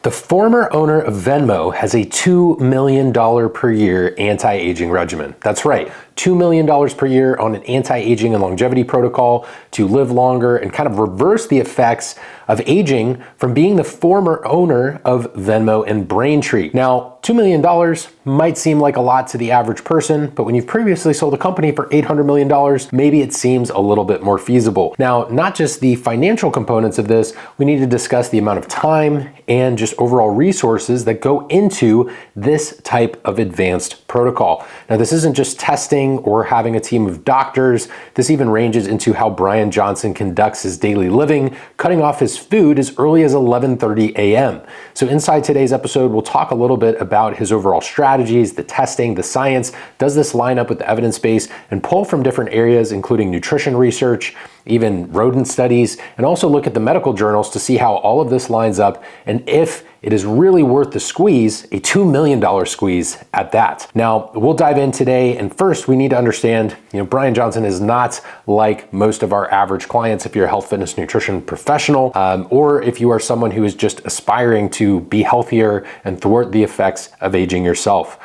The former owner of Venmo has a $2 million per year anti-aging regimen. That's right, $2 million per year on an anti-aging and longevity protocol to live longer and kind of reverse the effects of aging from being the former owner of Venmo and Braintree. Now, $2 million might seem like a lot to the average person, but when you've previously sold a company for $800 million, maybe it seems a little bit more feasible. Now, not just the financial components of this, we need to discuss the amount of time and just overall resources that go into this type of advanced protocol. Now, this isn't just testing or having a team of doctors. This even ranges into how Bryan Johnson conducts his daily living, cutting off his food as early as 11:30 a.m. So inside today's episode, we'll talk a little bit about his overall strategies, the testing, the science. Does this line up with the evidence base, and pull from different areas, including nutrition research, even rodent studies, and also look at the medical journals to see how all of this lines up and if it is really worth the squeeze, a $2 million squeeze at that. Now, we'll dive in today, and first we need to understand, Bryan Johnson is not like most of our average clients if you're a health, fitness, nutrition professional, or if you are someone who is just aspiring to be healthier and thwart the effects of aging yourself.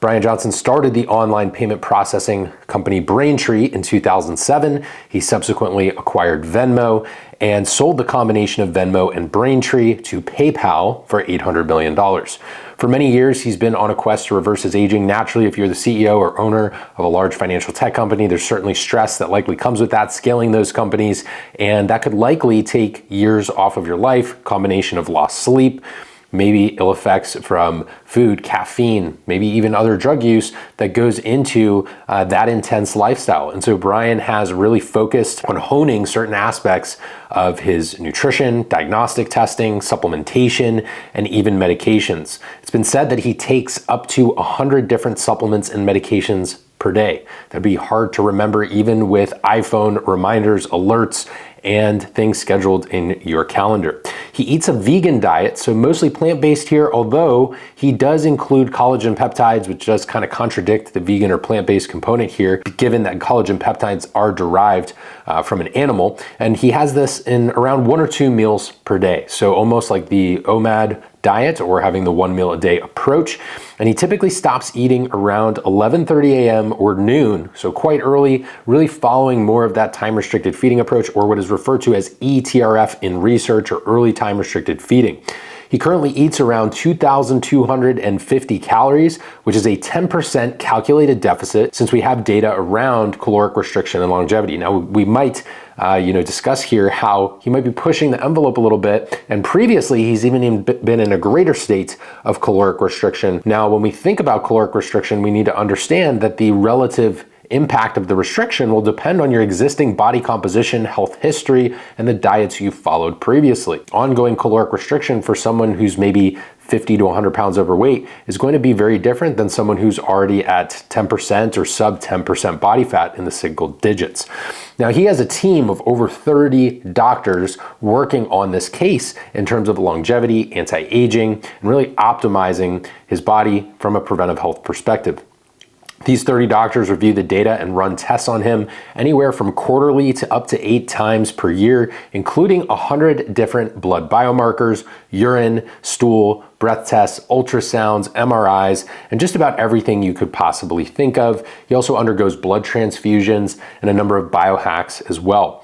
Bryan Johnson started the online payment processing company Braintree in 2007. He subsequently acquired Venmo and sold the combination of Venmo and Braintree to PayPal for $800 million. For many years, he's been on a quest to reverse his aging. Naturally, if you're the CEO or owner of a large financial tech company, there's certainly stress that likely comes with that, scaling those companies, and that could likely take years off of your life, combination of lost sleep, maybe ill effects from food, caffeine, maybe even other drug use that goes into that intense lifestyle. And so Bryan has really focused on honing certain aspects of his nutrition, diagnostic testing, supplementation, and even medications. It's been said that he takes up to 100 different supplements and medications per day. That'd be hard to remember even with iPhone reminders, alerts, and things scheduled in your calendar. He eats a vegan diet, so mostly plant-based here, although he does include collagen peptides, which does kind of contradict the vegan or plant-based component here, given that collagen peptides are derived from an animal. And he has this in around 1 or 2 meals per day, so almost like the OMAD diet or having the 1 meal a day approach. And he typically stops eating around 11:30 a.m. or noon, so quite early, really following more of that time-restricted feeding approach, or what is referred to as ETRF in research, or early time-restricted feeding. He currently eats around 2,250 calories, which is a 10% calculated deficit, since we have data around caloric restriction and longevity. Now, we might discuss here how he might be pushing the envelope a little bit, and previously he's even been in a greater state of caloric restriction. Now, when we think about caloric restriction, we need to understand that the relative impact of the restriction will depend on your existing body composition, health history, and the diets you've followed previously. Ongoing caloric restriction for someone who's maybe 50 to 100 pounds overweight is going to be very different than someone who's already at 10% or sub 10% body fat in the single digits. Now, he has a team of over 30 doctors working on this case in terms of longevity, anti-aging, and really optimizing his body from a preventive health perspective. These 30 doctors review the data and run tests on him anywhere from quarterly to up to 8 times per year, including 100 different blood biomarkers, urine, stool, breath tests, ultrasounds, MRIs, and just about everything you could possibly think of. He also undergoes blood transfusions and a number of biohacks as well.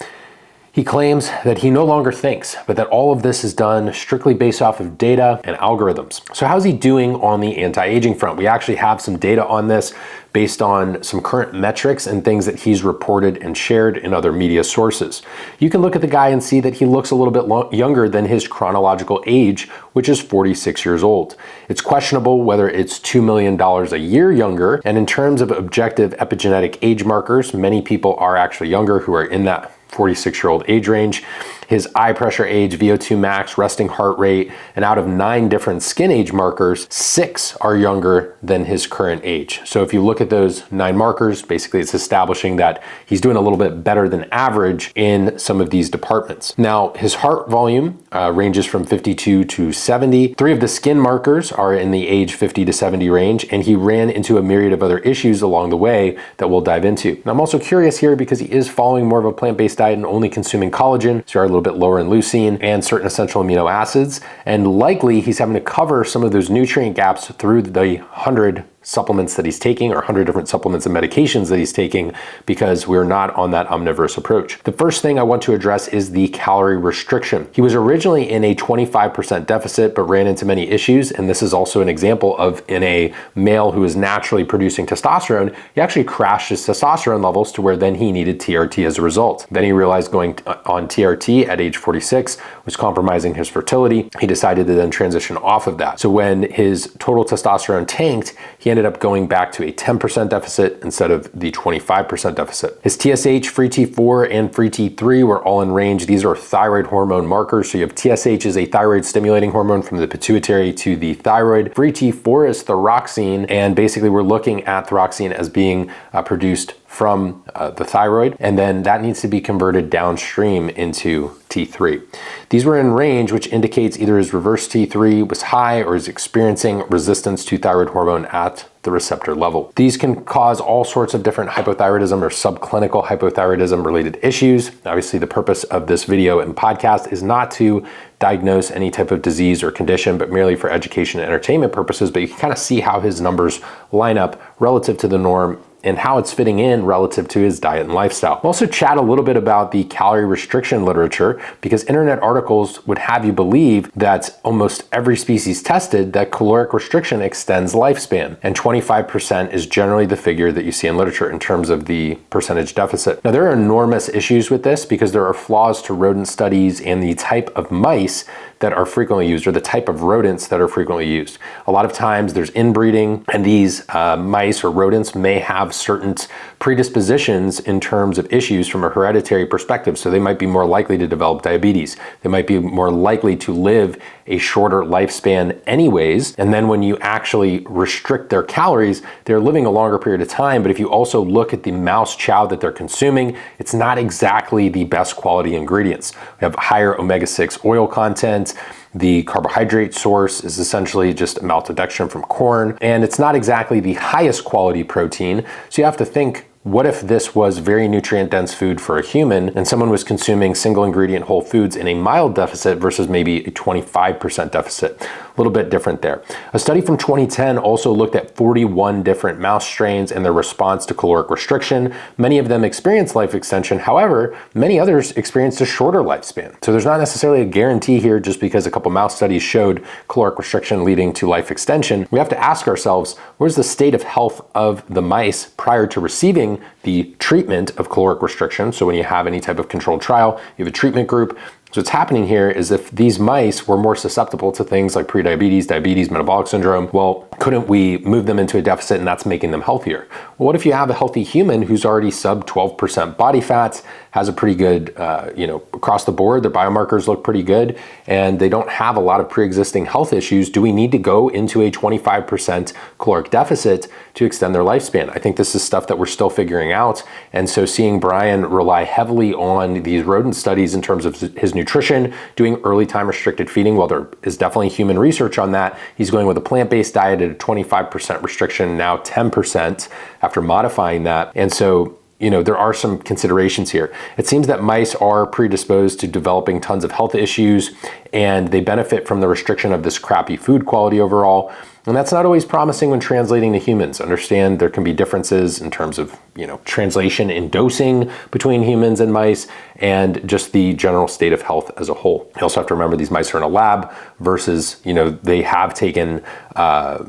He claims that he no longer thinks, but that all of this is done strictly based off of data and algorithms. So how's he doing on the anti-aging front? We actually have some data on this based on some current metrics and things that he's reported and shared in other media sources. You can look at the guy and see that he looks a little bit younger than his chronological age, which is 46 years old. It's questionable whether it's $2 million a year younger, and in terms of objective epigenetic age markers, many people are actually younger who are in that 46-year-old age range. His eye pressure age, VO2 max, resting heart rate, and out of 9 different skin age markers, 6 are younger than his current age. So if you look at those 9 markers, basically it's establishing that he's doing a little bit better than average in some of these departments. Now, his heart volume ranges from 52 to 70. 3 of the skin markers are in the age 50 to 70 range, and he ran into a myriad of other issues along the way that we'll dive into. And I'm also curious here because he is following more of a plant-based diet and only consuming collagen, so you are a little little bit lower in leucine and certain essential amino acids. And likely he's having to cover some of those nutrient gaps through the 100 supplements that he's taking, or 100 different supplements and medications that he's taking, because we're not on that omnivorous approach. The first thing I want to address is the calorie restriction. He was originally in a 25% deficit, but ran into many issues. And this is also an example of, in a male who is naturally producing testosterone, he actually crashed his testosterone levels to where then he needed TRT as a result. Then he realized going on TRT at age 46 was compromising his fertility. He decided to then transition off of that. So when his total testosterone tanked, he ended up going back to a 10% deficit instead of the 25% deficit. His TSH, free T4, and free T3 were all in range. These are thyroid hormone markers. So you have TSH is a thyroid stimulating hormone from the pituitary to the thyroid. Free T4 is thyroxine, and basically we're looking at thyroxine as being produced from the thyroid, and then that needs to be converted downstream into T3. These were in range, which indicates either his reverse T3 was high or is experiencing resistance to thyroid hormone at the receptor level. These can cause all sorts of different hypothyroidism or subclinical hypothyroidism related issues. Obviously, the purpose of this video and podcast is not to diagnose any type of disease or condition, but merely for education and entertainment purposes. But you can kind of see how his numbers line up relative to the norm and how it's fitting in relative to his diet and lifestyle. We'll also chat a little bit about the calorie restriction literature, because internet articles would have you believe that almost every species tested, that caloric restriction extends lifespan, and 25% is generally the figure that you see in literature in terms of the percentage deficit. Now, there are enormous issues with this because there are flaws to rodent studies and the type of mice that are frequently used, or the type of rodents that are frequently used. A lot of times there's inbreeding, and these mice or rodents may have certain predispositions in terms of issues from a hereditary perspective. So they might be more likely to develop diabetes. They might be more likely to live a shorter lifespan anyways. And then when you actually restrict their calories, they're living a longer period of time. But if you also look at the mouse chow that they're consuming, it's not exactly the best quality ingredients. We have higher omega-6 oil content. The carbohydrate source is essentially just maltodextrin from corn, and it's not exactly the highest quality protein. So you have to think, what if this was very nutrient dense food for a human and someone was consuming single ingredient whole foods in a mild deficit versus maybe a 25% deficit? A little bit different there. A study from 2010 also looked at 41 different mouse strains and their response to caloric restriction. Many of them experienced life extension. However, many others experienced a shorter lifespan. So there's not necessarily a guarantee here just because a couple mouse studies showed caloric restriction leading to life extension. We have to ask ourselves, where's the state of health of the mice prior to receiving the treatment of caloric restriction? So when you have any type of controlled trial, you have a treatment group. So what's happening here is if these mice were more susceptible to things like prediabetes, diabetes, metabolic syndrome, well, couldn't we move them into a deficit and that's making them healthier? Well, what if you have a healthy human who's already sub 12% body fat, has a pretty good, across the board, their biomarkers look pretty good, and they don't have a lot of pre-existing health issues? Do we need to go into a 25% caloric deficit to extend their lifespan? I think this is stuff that we're still figuring out. And so seeing Bryan rely heavily on these rodent studies in terms of his nutrition, doing early time restricted feeding, while there is definitely human research on that, he's going with a plant-based diet at a 25% restriction, now 10% after modifying that. And so there are some considerations here. It seems that mice are predisposed to developing tons of health issues, and they benefit from the restriction of this crappy food quality overall. And that's not always promising when translating to humans. Understand there can be differences in terms of, translation in dosing between humans and mice, and just the general state of health as a whole. You also have to remember these mice are in a lab versus, they have taken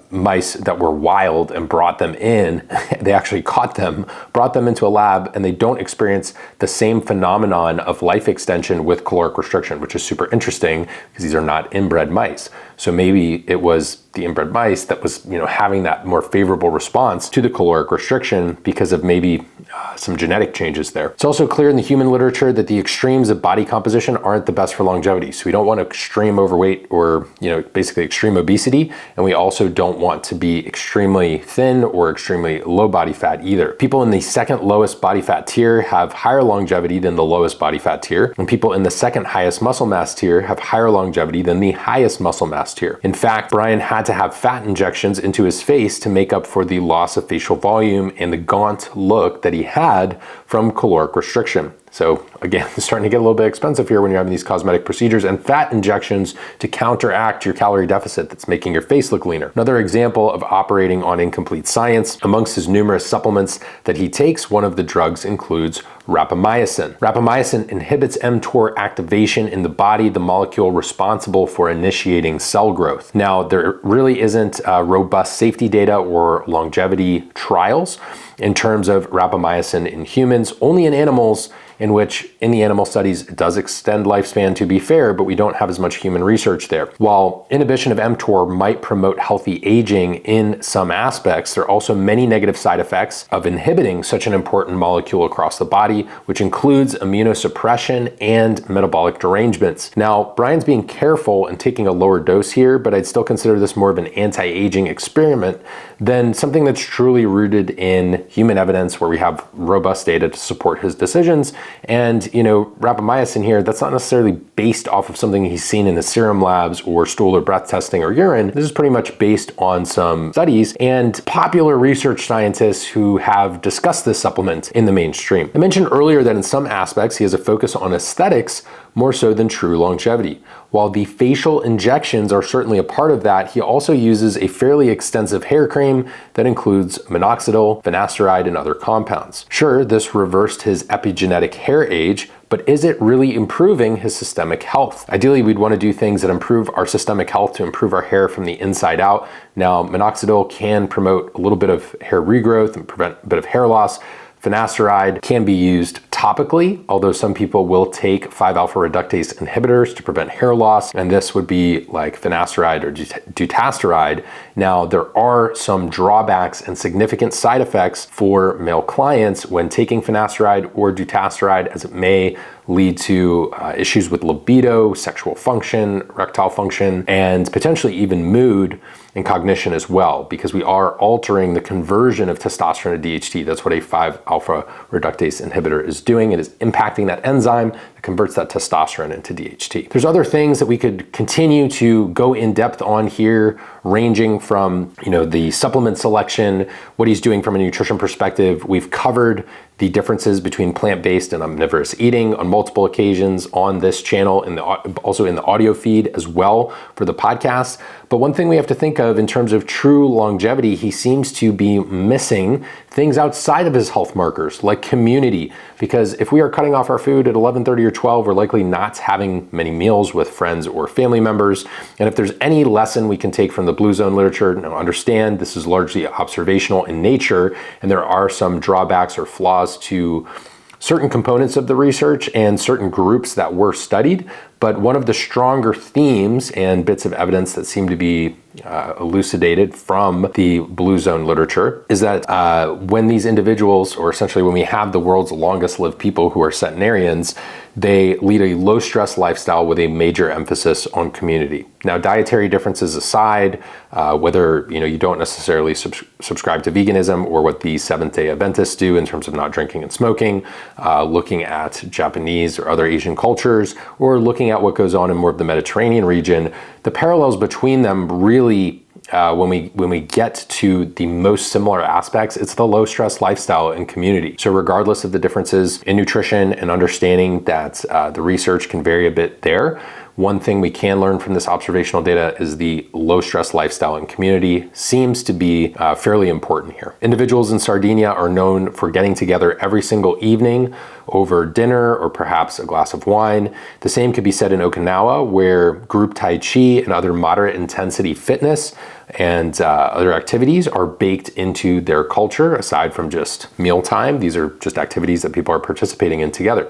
mice that were wild and brought them in. They actually caught them, brought them into a lab, and they don't experience the same phenomenon of life extension with caloric restriction, which is super interesting because these are not inbred mice. So maybe it was the inbred mice that was, having that more favorable response to the caloric restriction because of maybe some genetic changes there. It's also clear in the human literature that the extremes of body composition aren't the best for longevity. So we don't want extreme overweight or, basically extreme obesity. And we also don't want to be extremely thin or extremely low body fat either. People in the second lowest body fat tier have higher longevity than the lowest body fat tier. And people in the second highest muscle mass tier have higher longevity than the highest muscle mass tier. In fact, Bryan had to have fat injections into his face to make up for the loss of facial volume and the gaunt look that he had from caloric restriction. So again, it's starting to get a little bit expensive here when you're having these cosmetic procedures and fat injections to counteract your calorie deficit that's making your face look leaner. Another example of operating on incomplete science, amongst his numerous supplements that he takes, one of the drugs includes rapamycin. Rapamycin inhibits mTOR activation in the body, the molecule responsible for initiating cell growth. Now, there really isn't robust safety data or longevity trials in terms of rapamycin in humans, only in animals, in which in the animal studies it does extend lifespan, to be fair, but we don't have as much human research there. While inhibition of mTOR might promote healthy aging in some aspects, there are also many negative side effects of inhibiting such an important molecule across the body, which includes immunosuppression and metabolic derangements. Now, Bryan's being careful and taking a lower dose here, but I'd still consider this more of an anti-aging experiment than something that's truly rooted in human evidence where we have robust data to support his decisions. And, rapamycin here, that's not necessarily based off of something he's seen in the serum labs or stool or breath testing or urine. This is pretty much based on some studies and popular research scientists who have discussed this supplement in the mainstream. I mentioned earlier that in some aspects, he has a focus on aesthetics more so than true longevity. While the facial injections are certainly a part of that, he also uses a fairly extensive hair cream that includes minoxidil, finasteride, and other compounds. Sure, this reversed his epigenetic hair age, but is it really improving his systemic health? Ideally, we'd want to do things that improve our systemic health to improve our hair from the inside out. Now, minoxidil can promote a little bit of hair regrowth and prevent a bit of hair loss. Finasteride can be used topically, although some people will take 5-alpha reductase inhibitors to prevent hair loss, and this would be like finasteride or dutasteride. Now, there are some drawbacks and significant side effects for male clients when taking finasteride or dutasteride, as it may lead to issues with libido, sexual function, erectile function, and potentially even mood and cognition as well, because we are altering the conversion of testosterone to DHT. That's what a 5-alpha reductase inhibitor is doing. It is impacting that enzyme that converts that testosterone into DHT. There's other things that we could continue to go in depth on here, ranging from, the supplement selection, what he's doing from a nutrition perspective. We've covered the differences between plant-based and omnivorous eating on multiple occasions on this channel, and also in the audio feed as well for the podcast. But one thing we have to think of in terms of true longevity, he seems to be missing things outside of his health markers, like community. Because if we are cutting off our food at 11:30 or 12, we're likely not having many meals with friends or family members. And if there's any lesson we can take from the Blue Zone literature, now understand this is largely observational in nature, and there are some drawbacks or flaws to certain components of the research and certain groups that were studied. But one of the stronger themes and bits of evidence that seem to be elucidated from the Blue Zone literature is that when these individuals, or essentially when we have the world's longest lived people who are centenarians, they lead a low stress lifestyle with a major emphasis on community. Now, dietary differences aside, whether you don't necessarily subscribe to veganism or what the Seventh-day Adventists do in terms of not drinking and smoking, looking at Japanese or other Asian cultures, or looking at what goes on in more of the Mediterranean region, the parallels between them really, when we get to the most similar aspects, it's the low stress lifestyle and community. So regardless of the differences in nutrition and understanding that the research can vary a bit there, one thing we can learn from this observational data is the low stress lifestyle and community seems to be fairly important here. Individuals in Sardinia are known for getting together every single evening over dinner or perhaps a glass of wine. The same could be said in Okinawa, where group Tai Chi and other moderate intensity fitness and other activities are baked into their culture aside from just mealtime. These are just activities that people are participating in together.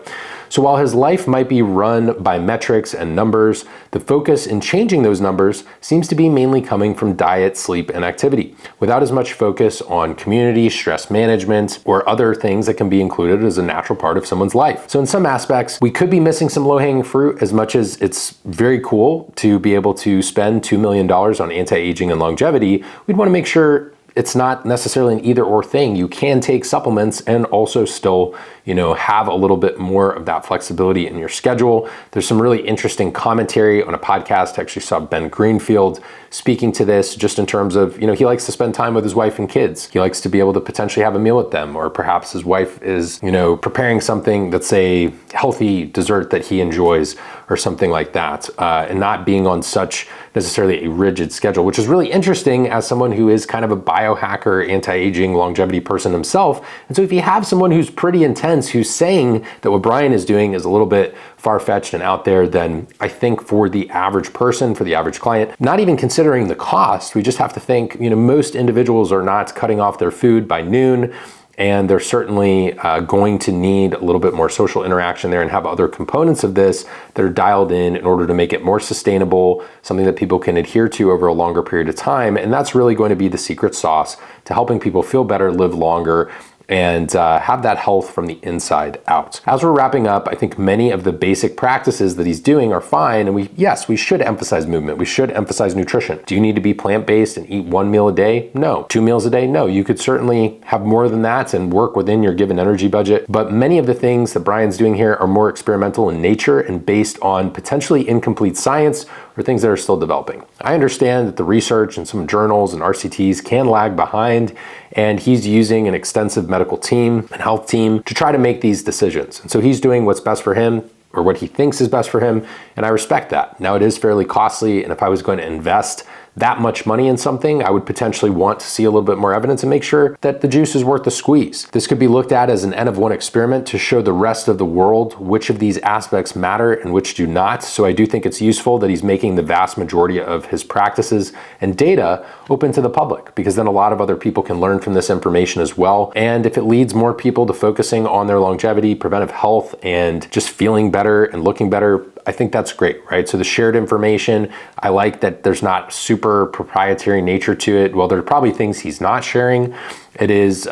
So while his life might be run by metrics and numbers, the focus in changing those numbers seems to be mainly coming from diet, sleep, and activity, without as much focus on community, stress management, or other things that can be included as a natural part of someone's life. So in some aspects, we could be missing some low-hanging fruit. As much as it's very cool to be able to spend $2 million on anti-aging and longevity, we'd want to make sure it's not necessarily an either or thing. You can take supplements and also still, have a little bit more of that flexibility in your schedule. There's some really interesting commentary on a podcast. I actually saw Ben Greenfield speaking to this just in terms of, he likes to spend time with his wife and kids. He likes to be able to potentially have a meal with them, or perhaps his wife is, preparing something that's a healthy dessert that he enjoys or something like that, and not being on such necessarily a rigid schedule, which is really interesting as someone who is kind of a biohacker, anti-aging, longevity person himself. And so if you have someone who's pretty intense, who's saying that what Bryan is doing is a little bit far-fetched and out there, then I think for the average person, for the average client, not even considering the cost, we just have to think, most individuals are not cutting off their food by noon, and they're certainly going to need a little bit more social interaction there and have other components of this that are dialed in order to make it more sustainable, something that people can adhere to over a longer period of time. And that's really going to be the secret sauce to helping people feel better, live longer, and have that health from the inside out. As we're wrapping up, I think many of the basic practices that he's doing are fine, and we should emphasize movement. We should emphasize nutrition. Do you need to be plant-based and eat 1 meal a day? No. 2 meals a day? No. You could certainly have more than that and work within your given energy budget, but many of the things that Bryan's doing here are more experimental in nature and based on potentially incomplete science or things that are still developing. I understand that the research and some journals and RCTs can lag behind, and he's using an extensive medical team and health team to try to make these decisions. And so he's doing what's best for him, or what he thinks is best for him, and I respect that. Now, it is fairly costly, and if I was going to invest that much money in something, I would potentially want to see a little bit more evidence and make sure that the juice is worth the squeeze. This could be looked at as an N of 1 experiment to show the rest of the world which of these aspects matter and which do not. So I do think it's useful that he's making the vast majority of his practices and data open to the public, because then a lot of other people can learn from this information as well. And if it leads more people to focusing on their longevity, preventive health, and just feeling better and looking better, I think that's great, right? So the shared information, I like that there's not super proprietary nature to it. Well, there are probably things he's not sharing. It is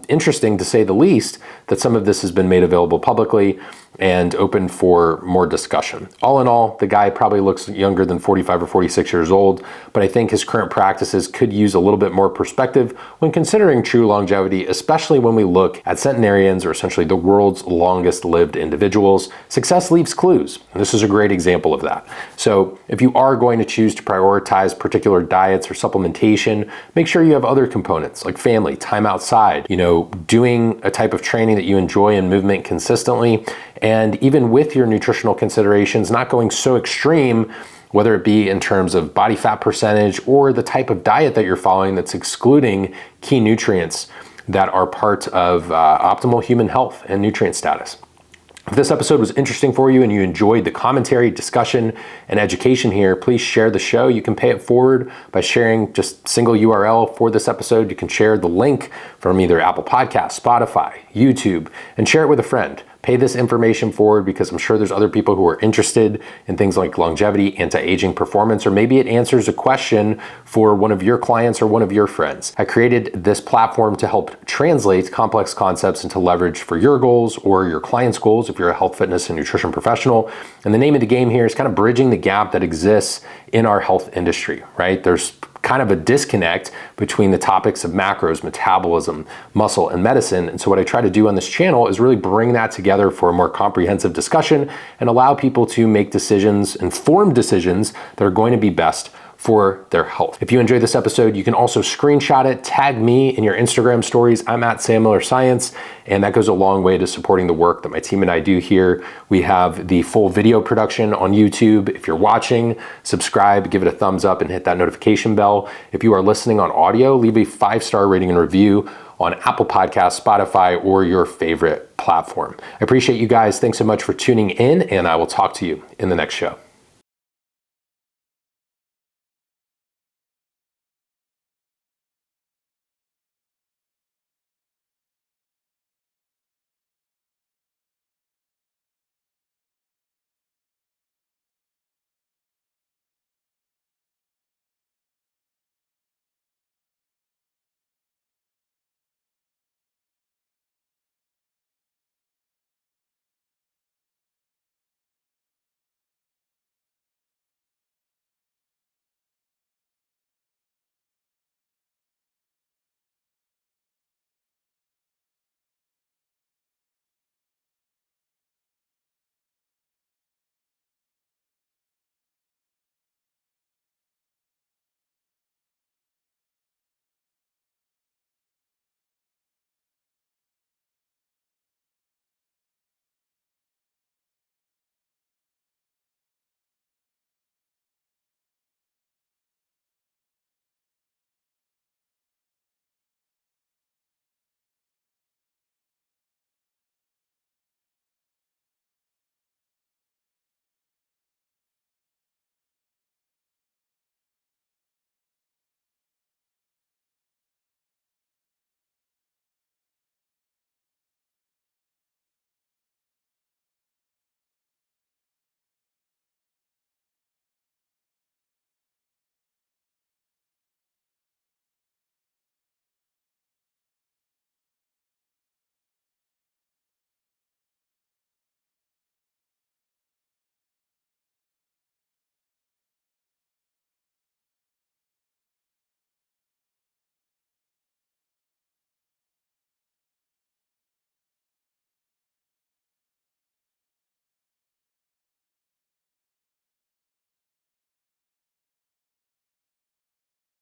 interesting, to say the least, that some of this has been made available publicly and open for more discussion. All in all, the guy probably looks younger than 45 or 46 years old, but I think his current practices could use a little bit more perspective when considering true longevity, especially when we look at centenarians, or essentially the world's longest lived individuals. Success leaves clues, and this is a great example of that. So if you are going to choose to prioritize particular diets or supplementation, make sure you have other components like family, time outside, doing a type of training that you enjoy and movement consistently. And even with your nutritional considerations, not going so extreme, whether it be in terms of body fat percentage or the type of diet that you're following that's excluding key nutrients that are part of optimal human health and nutrient status. If this episode was interesting for you and you enjoyed the commentary, discussion, and education here, please share the show. You can pay it forward by sharing just single URL for this episode. You can share the link from either Apple Podcasts, Spotify, YouTube, and share it with a friend. Pay this information forward, because I'm sure there's other people who are interested in things like longevity, anti-aging, performance, or maybe it answers a question for one of your clients or one of your friends. I created this platform to help translate complex concepts into leverage for your goals or your clients' goals if you're a health, fitness, and nutrition professional. And the name of the game here is kind of bridging the gap that exists in our health industry, right? There's kind of a disconnect between the topics of macros, metabolism, muscle, and medicine. And so what I try to do on this channel is really bring that together for a more comprehensive discussion and allow people to make decisions, informed decisions, that are going to be best for their health. If you enjoyed this episode, you can also screenshot it, tag me in your Instagram stories. I'm at Sam Miller Science, and that goes a long way to supporting the work that my team and I do here. We have the full video production on YouTube. If you're watching, subscribe, give it a thumbs up, and hit that notification bell. If you are listening on audio, leave a 5-star rating and review on Apple Podcasts, Spotify, or your favorite platform. I appreciate you guys. Thanks so much for tuning in, and I will talk to you in the next show.